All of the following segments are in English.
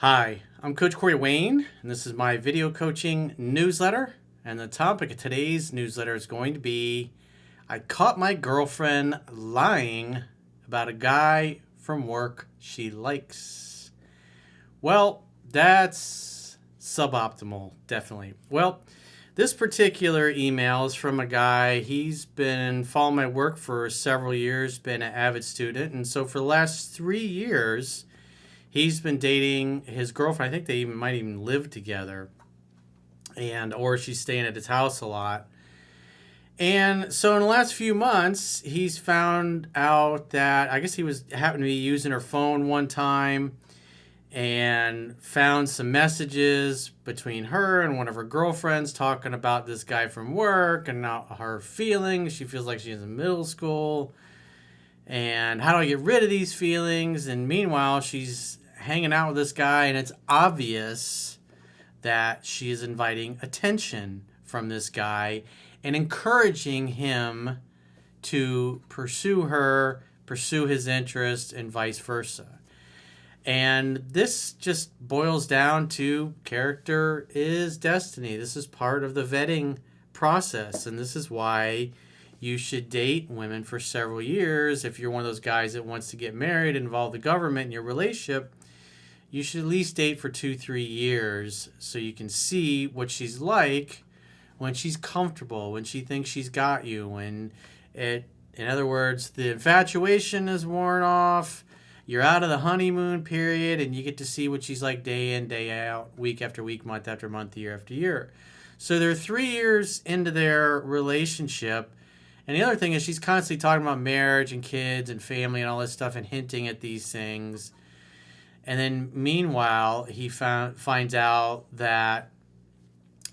Hi, I'm Coach Corey Wayne, and this is my video coaching newsletter. And the topic of today's newsletter is going to be I caught my girlfriend lying about a guy from work she likes. Well, that's suboptimal, definitely. Well, this particular email is from a guy. He's been following my work for several years, been an avid student, and so for the last 3 years, he's been dating his girlfriend. I think they might even live together, and or she's staying at his house a lot. And so in the last few months, he's found out that I guess he was happened to be using her phone one time and found some messages between her and one of her girlfriends talking about this guy from work and her feelings. She feels like she's in middle school. And how do I get rid of these feelings? And meanwhile, she's hanging out with this guy, and it's obvious that she is inviting attention from this guy and encouraging him to pursue her, pursue his interest, and vice versa. And this just boils down to character is destiny. This is part of the vetting process, and this is why you should date women for several years. If you're one of those guys that wants to get married, involve the government in your relationship, you should at least date for 2-3 years so you can see what she's like when she's comfortable, when she thinks she's got you, when in other words, the infatuation is worn off, you're out of the honeymoon period, and you get to see what she's like day in, day out, week after week, month after month, year after year. So they're 3 years into their relationship. And the other thing is she's constantly talking about marriage and kids and family and all this stuff and hinting at these things. And then meanwhile, he finds out that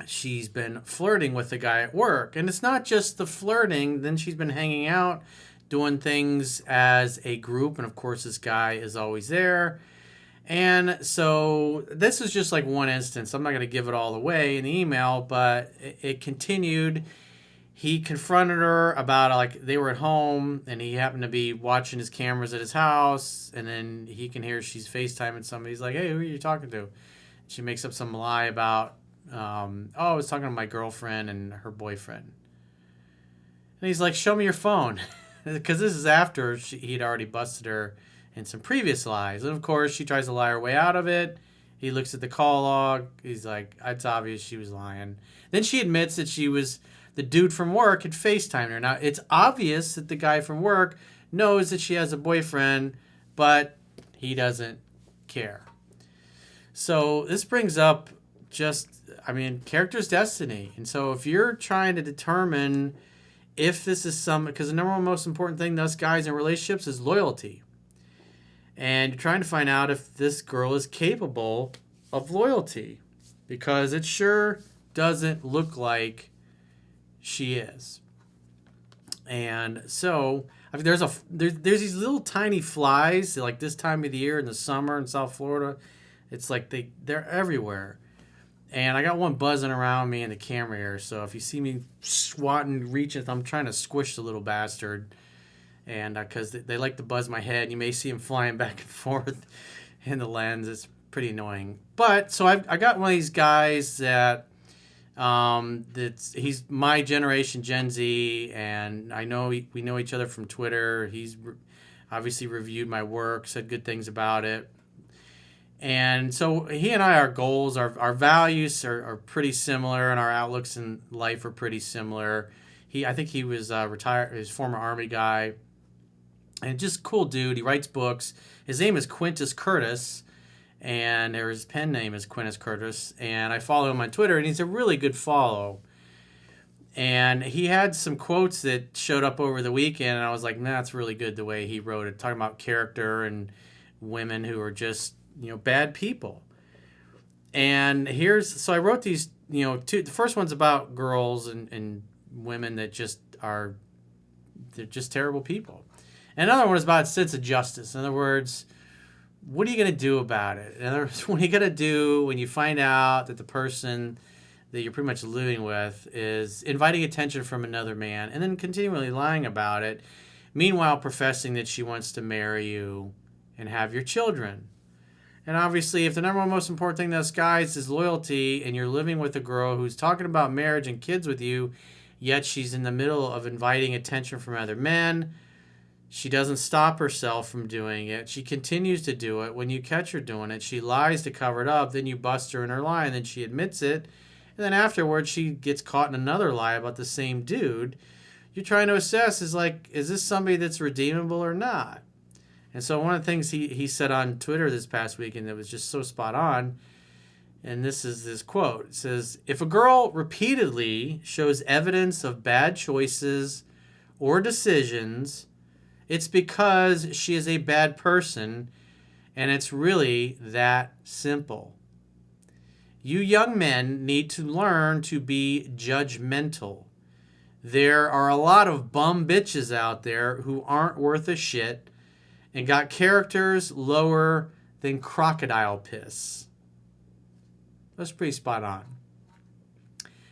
she's been flirting with the guy at work. And it's not just the flirting. Then she's been hanging out, doing things as a group. And of course, this guy is always there. And so this is just like one instance. I'm not going to give it all away in the email, but it continued. He confronted her about like they were at home and he happened to be watching his cameras at his house, and then he can hear she's FaceTiming somebody. He's like, "Hey, who are you talking to?" She makes up some lie about, "Oh, I was talking to my girlfriend and her boyfriend." And he's like, "Show me your phone," because this is after he'd already busted her in some previous lies. And of course, she tries to lie her way out of it. He looks at the call log. He's like, "It's obvious she was lying." Then she admits that the dude from work had FaceTimed her. Now, it's obvious that the guy from work knows that she has a boyfriend, but he doesn't care. So this brings up character's destiny. And so if you're trying to determine if this is because the number one most important thing to us guys in relationships is loyalty. And you're trying to find out if this girl is capable of loyalty, because it sure doesn't look like she is. And so there's these little tiny flies like this time of the year in the summer in South Florida. It's like they're everywhere. And I got one buzzing around me in the camera here. So if you see me swatting, reaching, I'm trying to squish the little bastard. And because they like to buzz my head, you may see them flying back and forth in the lens. It's pretty annoying. But so I got one of these guys that he's my generation, Gen Z, and I know we know each other from Twitter. He's obviously reviewed my work, said good things about it. And so he and I, our goals, our values are pretty similar, and our outlooks in life are pretty similar. I think he was retired, his former Army guy, and just cool dude. He writes books. His name is Quinta Curtis, and his pen name is Quinta Curtis, and I follow him on Twitter, and he's a really good follow. And he had some quotes that showed up over the weekend, and I was like, nah, that's really good the way he wrote it, talking about character and women who are just, bad people. And so I wrote these, two. The first one's about girls and women that they're just terrible people. And another one is about sense of justice. In other words, what are you going to do about it? In other words, what are you going to do when you find out that the person that you're pretty much living with is inviting attention from another man and then continually lying about it, meanwhile professing that she wants to marry you and have your children? And obviously, if the number one most important thing to us guys is loyalty, and you're living with a girl who's talking about marriage and kids with you, yet she's in the middle of inviting attention from other men, she doesn't stop herself from doing it. She continues to do it. When you catch her doing it, she lies to cover it up. Then you bust her in her lie, and then she admits it. And then afterwards, she gets caught in another lie about the same dude. You're trying to assess is this somebody that's redeemable or not? And so one of the things he said on Twitter this past weekend that was just so spot on, and this is this quote. It says, if a girl repeatedly shows evidence of bad choices or decisions, it's because she is a bad person, and it's really that simple. You young men need to learn to be judgmental. There are a lot of bum bitches out there who aren't worth a shit and got characters lower than crocodile piss. That's pretty spot on.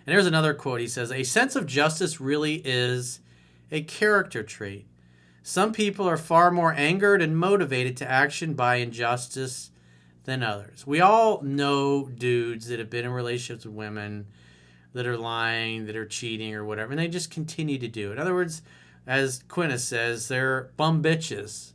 And here's another quote. He says, a sense of justice really is a character trait. Some people are far more angered and motivated to action by injustice than others. We all know dudes that have been in relationships with women that are lying, that are cheating or whatever, and they just continue to do it. In other words, as Quinta says, they're bum bitches.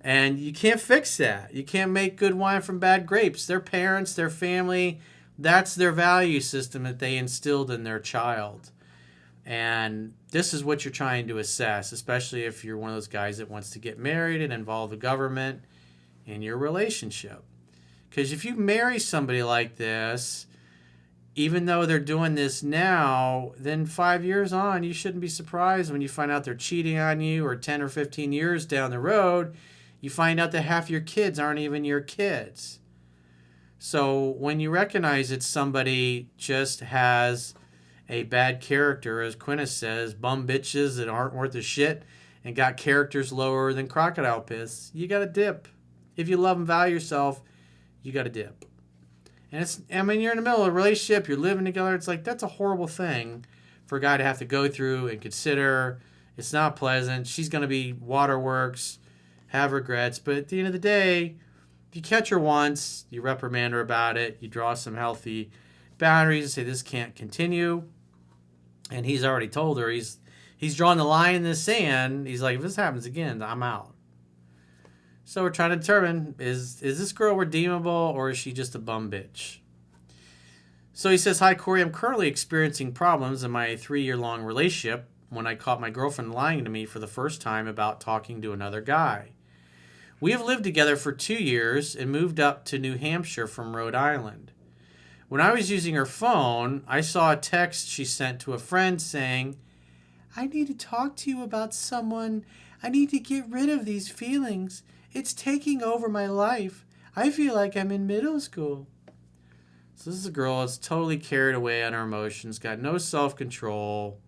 And you can't fix that. You can't make good wine from bad grapes. Their parents, their family, that's their value system that they instilled in their child. And this is what you're trying to assess, especially if you're one of those guys that wants to get married and involve the government in your relationship. Because if you marry somebody like this, even though they're doing this now, then 5 years on, you shouldn't be surprised when you find out they're cheating on you, or 10 or 15 years down the road, you find out that half your kids aren't even your kids. So when you recognize that somebody just has a bad character, as Quinta says, bum bitches that aren't worth a shit and got characters lower than crocodile piss, you got to dip. If you love and value yourself, you got to dip. And you're in the middle of a relationship, you're living together, it's like, that's a horrible thing for a guy to have to go through and consider. It's not pleasant. She's going to be waterworks, have regrets. But at the end of the day, if you catch her once, you reprimand her about it, you draw some healthy boundaries and say this can't continue. And he's already told her, he's drawn the line in the sand. He's like, if this happens again, I'm out. So we're trying to determine, is this girl redeemable, or is she just a bum bitch? So he says, hi, Corey. I'm currently experiencing problems in my 3-year-long relationship when I caught my girlfriend lying to me for the first time about talking to another guy. We have lived together for 2 years and moved up to New Hampshire from Rhode Island. When I was using her phone, I saw a text she sent to a friend saying, I need to talk to you about someone. I need to get rid of these feelings. It's taking over my life. I feel like I'm in middle school. So this is a girl that's totally carried away on her emotions, got no self-control.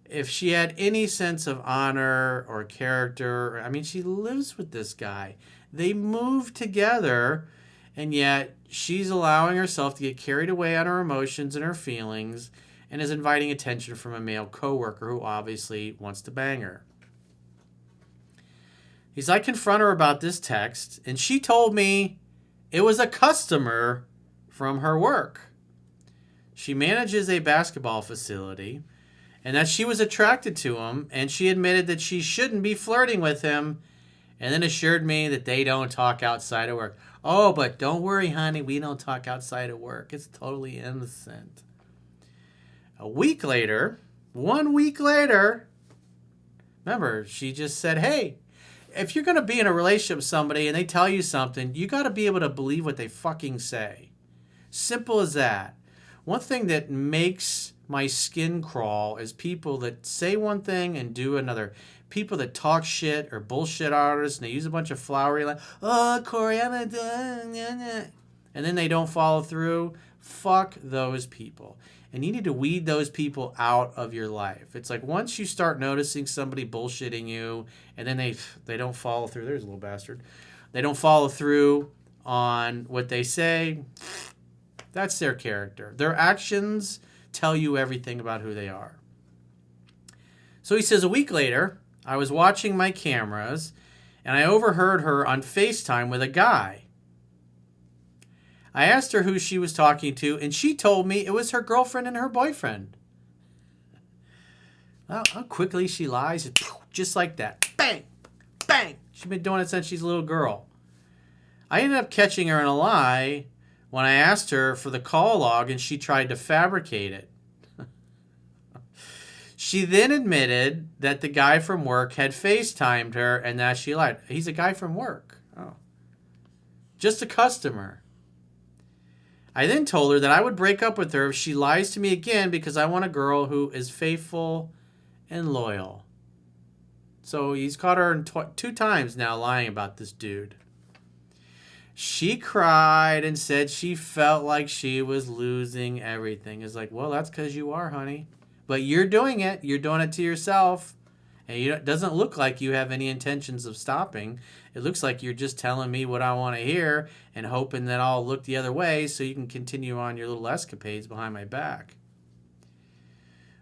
If she had any sense of honor or character, she lives with this guy. They moved together, and yet she's allowing herself to get carried away on her emotions and her feelings and is inviting attention from a male coworker who obviously wants to bang her. I confront her about this text, and she told me it was a customer from her work. She manages a basketball facility, and that she was attracted to him, and she admitted that she shouldn't be flirting with him, and then assured me that they don't talk outside of work. Oh, but don't worry, honey, we don't talk outside of work. It's totally innocent. 1 week later, remember, she just said, hey, if you're going to be in a relationship with somebody and they tell you something, you got to be able to believe what they fucking say. Simple as that. One thing that makes my skin crawl is people that say one thing and do another. People that talk shit or bullshit artists, and they use a bunch of flowery like, oh, Corey, I'm a... and then they don't follow through. Fuck those people. And you need to weed those people out of your life. It's like once you start noticing somebody bullshitting you, and then they don't follow through. There's a little bastard. They don't follow through on what they say. That's their character. Their actions tell you everything about who they are. So he says, 1 week later, I was watching my cameras, and I overheard her on FaceTime with a guy. I asked her who she was talking to, and she told me it was her girlfriend and her boyfriend. Well, how quickly she lies, just like that. Bang! Bang! She's been doing it since she's a little girl. I ended up catching her in a lie when I asked her for the call log and she tried to fabricate it. She then admitted that the guy from work had FaceTimed her and that she lied. He's a guy from work. Oh. Just a customer. I then told her that I would break up with her if she lies to me again because I want a girl who is faithful and loyal. So he's caught her 2 times now lying about this dude. She cried and said she felt like she was losing everything. It's like, well, that's because you are, honey. But you're doing it. You're doing it to yourself. And it doesn't look like you have any intentions of stopping. It looks like you're just telling me what I want to hear and hoping that I'll look the other way so you can continue on your little escapades behind my back.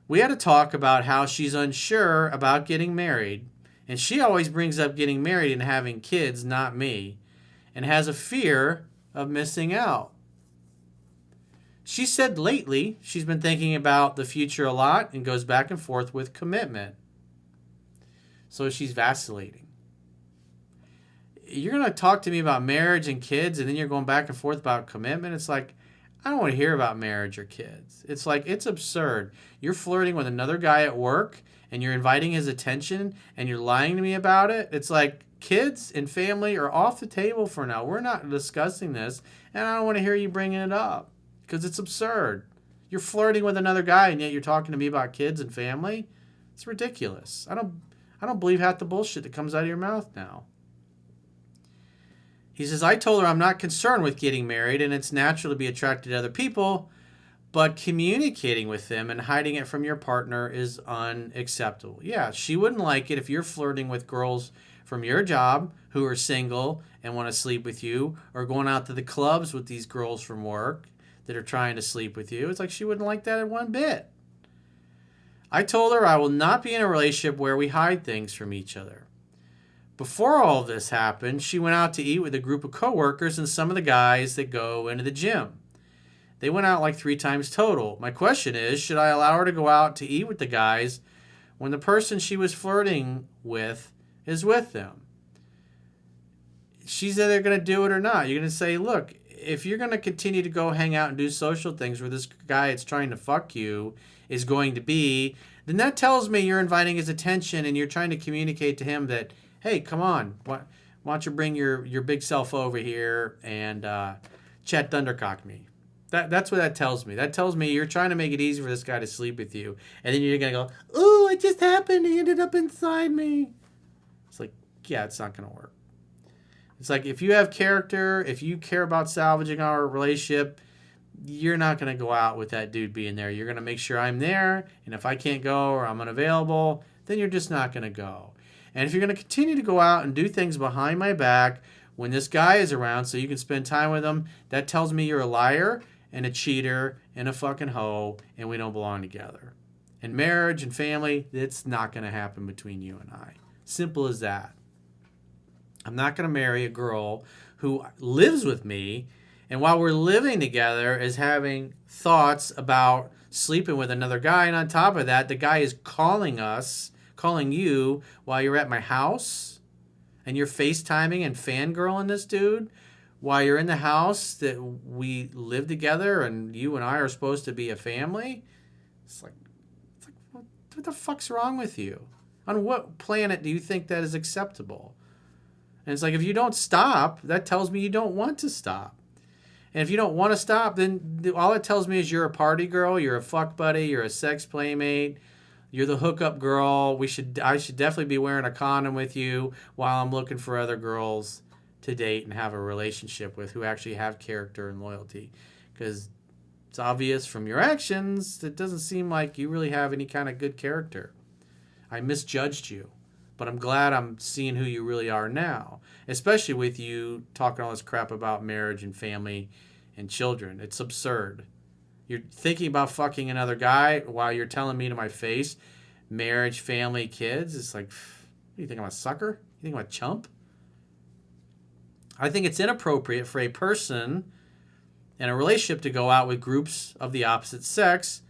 We had a talk about how she's unsure about getting married. And she always brings up getting married and having kids, not me. And has a fear of missing out. She said lately she's been thinking about the future a lot and goes back and forth with commitment. So she's vacillating. You're going to talk to me about marriage and kids and then you're going back and forth about commitment? It's like, I don't want to hear about marriage or kids. It's like, it's absurd. You're flirting with another guy at work and you're inviting his attention and you're lying to me about it. It's like, kids and family are off the table for now. We're not discussing this, and I don't want to hear you bringing it up because it's absurd. You're flirting with another guy, and yet you're talking to me about kids and family. It's ridiculous. I don't believe half the bullshit that comes out of your mouth now. He says, I told her I'm not concerned with getting married, and it's natural to be attracted to other people, but communicating with them and hiding it from your partner is unacceptable. Yeah, she wouldn't like it if you're flirting with girls from your job who are single and want to sleep with you, or going out to the clubs with these girls from work that are trying to sleep with you. It's like she wouldn't like that one bit. I told her I will not be in a relationship where we hide things from each other. Before all of this happened, she went out to eat with a group of coworkers and some of the guys that go into the gym. They went out like 3 times total. My question is, should I allow her to go out to eat with the guys when the person she was flirting with is with them? She's either going to do it or not. You're going to say, look, if you're going to continue to go hang out and do social things where this guy that's trying to fuck you is going to be, then that tells me you're inviting his attention and you're trying to communicate to him that, hey, come on, why don't you bring your big self over here and chat thundercock me. That's what that tells me. That tells me you're trying to make it easy for this guy to sleep with you. And then you're going to go, ooh, it just happened. He ended up inside me. It's like, yeah, it's not going to work. It's like, if you have character, if you care about salvaging our relationship, you're not going to go out with that dude being there. You're going to make sure I'm there. And if I can't go or I'm unavailable, then you're just not going to go. And if you're going to continue to go out and do things behind my back when this guy is around so you can spend time with him, that tells me you're a liar and a cheater and a fucking hoe and we don't belong together. And marriage and family, it's not going to happen between you and I. Simple as that. I'm not going to marry a girl who lives with me and while we're living together is having thoughts about sleeping with another guy. And on top of that, the guy is calling you while you're at my house and you're FaceTiming and fangirling this dude while you're in the house that we live together and you and I are supposed to be a family. It's like what the fuck's wrong with you? On what planet do you think that is acceptable? And it's like, if you don't stop, that tells me you don't want to stop. And if you don't want to stop, then all it tells me is you're a party girl, you're a fuck buddy, you're a sex playmate, you're the hookup girl. I should definitely be wearing a condom with you while I'm looking for other girls to date and have a relationship with who actually have character and loyalty. Because it's obvious from your actions, it doesn't seem like you really have any kind of good character. I misjudged you. But I'm glad I'm seeing who you really are now, especially with you talking all this crap about marriage and family and children. It's absurd. You're thinking about fucking another guy while you're telling me to my face, marriage, family, kids. It's like, what do you think, I'm a sucker? You think I'm a chump? I think it's inappropriate for a person and a relationship to go out with groups of the opposite sex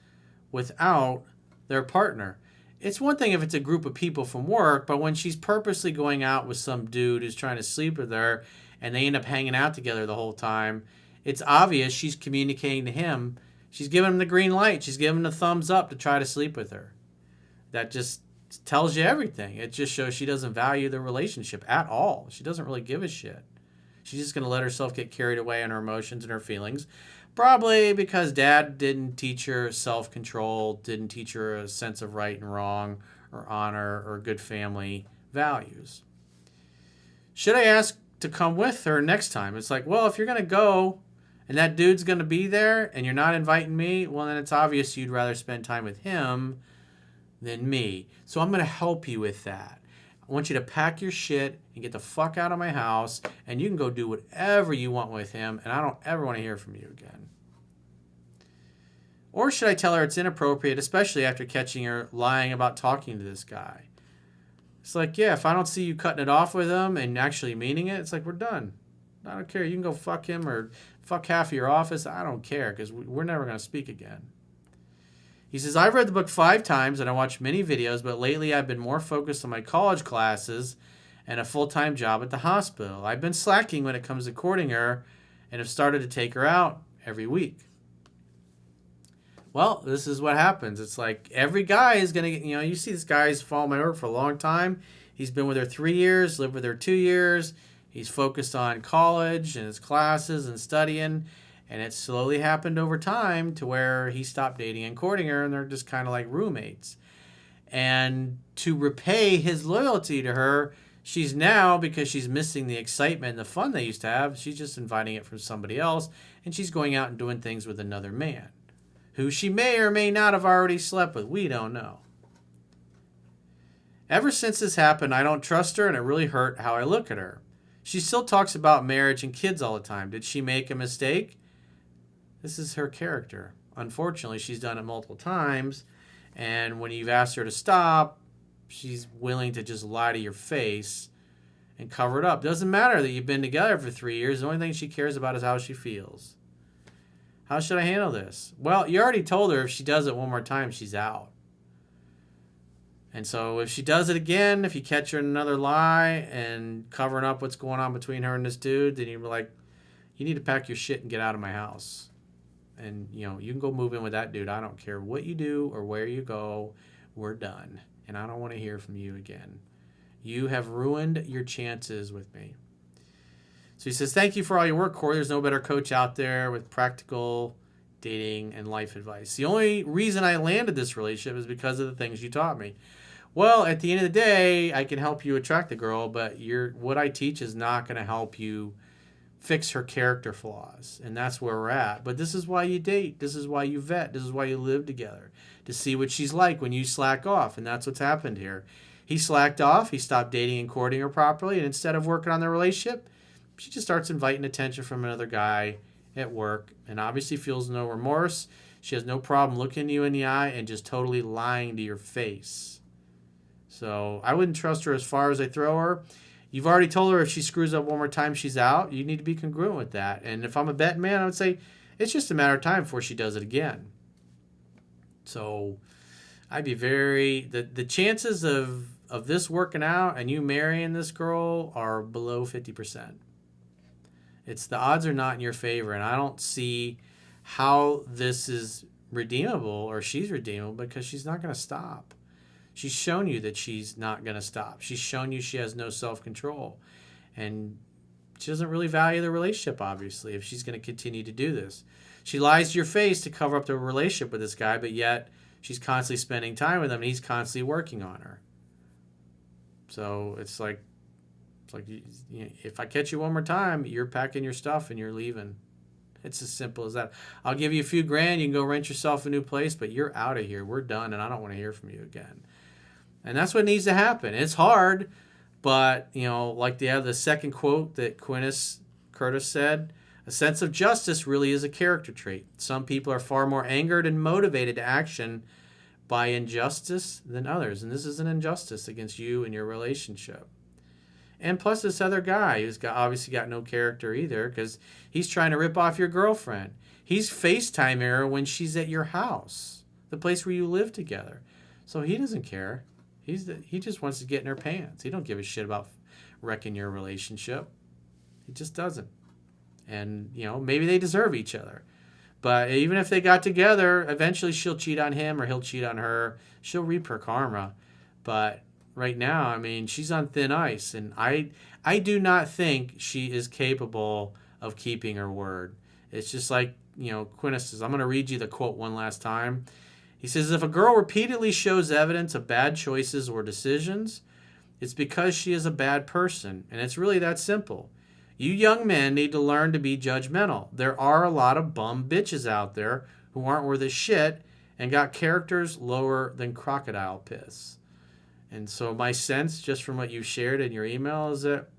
without their partner. It's one thing if it's a group of people from work, but when she's purposely going out with some dude who's trying to sleep with her and they end up hanging out together the whole time, it's obvious she's communicating to him. She's giving him the green light. She's giving him the thumbs up to try to sleep with her. That just tells you everything. It just shows she doesn't value the relationship at all. She doesn't really give a shit. She's just going to let herself get carried away in her emotions and her feelings. Probably because dad didn't teach her self-control, didn't teach her a sense of right and wrong or honor or good family values. Should I ask to come with her next time? It's like, well, if you're going to go and that dude's going to be there and you're not inviting me, well, then it's obvious you'd rather spend time with him than me. So I'm going to help you with that. I want you to pack your shit and get the fuck out of my house, and you can go do whatever you want with him, and I don't ever want to hear from you again. Or should I tell her it's inappropriate, especially after catching her lying about talking to this guy? It's like, yeah, if I don't see you cutting it off with him and actually meaning it, it's like, we're done. I don't care. You can go fuck him or fuck half of your office. I don't care, because we're never going to speak again. He says, I've read the book 5 times and I watched many videos, but lately I've been more focused on my college classes and a full-time job at the hospital. I've been slacking when it comes to courting her and have started to take her out every week. Well, this is what happens. It's like every guy is going to get, you see this guy's followed my work for a long time. He's been with her 3 years, lived with her 2 years. He's focused on college and his classes and studying. And it slowly happened over time to where he stopped dating and courting her, and they're just kind of like roommates. And to repay his loyalty to her, she's now, because she's missing the excitement and the fun they used to have, she's just inviting it from somebody else, and she's going out and doing things with another man, who she may or may not have already slept with. We don't know. Ever since this happened, I don't trust her, and it really hurt how I look at her. She still talks about marriage and kids all the time. Did she make a mistake? This is her character. Unfortunately, she's done it multiple times, and when you've asked her to stop, she's willing to just lie to your face and cover it up. Doesn't matter that you've been together for 3 years. The only thing she cares about is how she feels. How should I handle this? Well, you already told her if she does it one more time, she's out. And so if she does it again, if you catch her in another lie and covering up what's going on between her and this dude, then you're like, you need to pack your shit and get out of my house. And, you can go move in with that dude. I don't care what you do or where you go. We're done. And I don't want to hear from you again. You have ruined your chances with me. So he says, thank you for all your work, Corey. There's no better coach out there with practical dating and life advice. The only reason I landed this relationship is because of the things you taught me. Well, at the end of the day, I can help you attract the girl, but what I teach is not going to help you fix her character flaws, and that's where we're at. But this is why you date. This is why you vet. This is why you live together, to see what she's like when you slack off, and that's what's happened here. He slacked off. He stopped dating and courting her properly, and instead of working on their relationship, she just starts inviting attention from another guy at work, and obviously feels no remorse. She has no problem looking you in the eye and just totally lying to your face. So I wouldn't trust her as far as I throw her. You've already told her if she screws up one more time, she's out. You need to be congruent with that. And if I'm a betting man, I would say it's just a matter of time before she does it again. So I'd be the chances of this working out and you marrying this girl are below 50%. The odds are not in your favor, and I don't see how this is redeemable or she's redeemable, because she's not going to stop. She's shown you that she's not going to stop. She's shown you she has no self-control. And she doesn't really value the relationship, obviously, if she's going to continue to do this. She lies to your face to cover up the relationship with this guy, but yet she's constantly spending time with him, and he's constantly working on her. So it's like if I catch you one more time, you're packing your stuff and you're leaving. It's as simple as that. I'll give you a few grand. You can go rent yourself a new place, but you're out of here. We're done, and I don't want to hear from you again. And that's what needs to happen. It's hard, but, like the second quote that Quinta Curtis said, a sense of justice really is a character trait. Some people are far more angered and motivated to action by injustice than others. And this is an injustice against you and your relationship. And plus this other guy who's obviously got no character either, because he's trying to rip off your girlfriend. He's FaceTiming her when she's at your house, the place where you live together. So he doesn't care. He just wants to get in her pants. He don't give a shit about wrecking your relationship. He just doesn't. And, maybe they deserve each other. But even if they got together, eventually she'll cheat on him or he'll cheat on her. She'll reap her karma. But right now, I mean, she's on thin ice. And I do not think she is capable of keeping her word. It's just like, Quinta says, I'm going to read you the quote one last time. He says, if a girl repeatedly shows evidence of bad choices or decisions, it's because she is a bad person. And it's really that simple. You young men need to learn to be judgmental. There are a lot of bum bitches out there who aren't worth a shit and got characters lower than crocodile piss. And so my sense, just from what you shared in your email, is that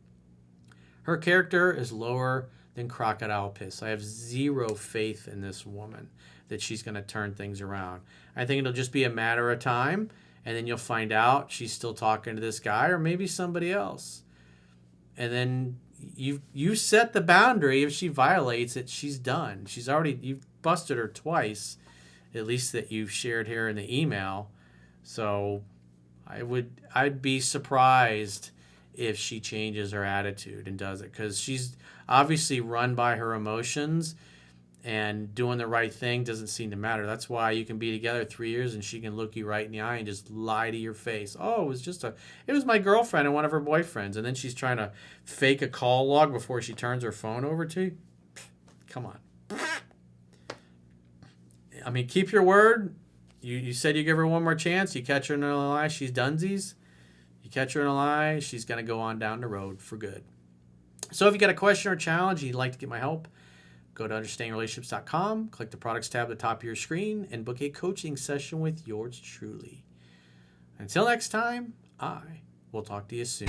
her character is lower than crocodile piss. I have zero faith in this woman that she's going to turn things around. I think it'll just be a matter of time, and then you'll find out she's still talking to this guy or maybe somebody else. And then you set the boundary. If she violates it, she's done. You've busted her twice, at least that you've shared here in the email. So I'd be surprised if she changes her attitude and does it, because she's obviously run by her emotions, and doing the right thing doesn't seem to matter. That's why you can be together 3 years and she can look you right in the eye and just lie to your face. Oh, it was my girlfriend and one of her boyfriends. And then she's trying to fake a call log before she turns her phone over to you. Come on. I mean, keep your word. You said you give her one more chance. You catch her in a lie, she's dunsies. You catch her in a lie, she's going to go on down the road for good. So if you got a question or challenge, you'd like to get my help, go to understandingrelationships.com, click the products tab at the top of your screen, and book a coaching session with yours truly. Until next time, I will talk to you soon.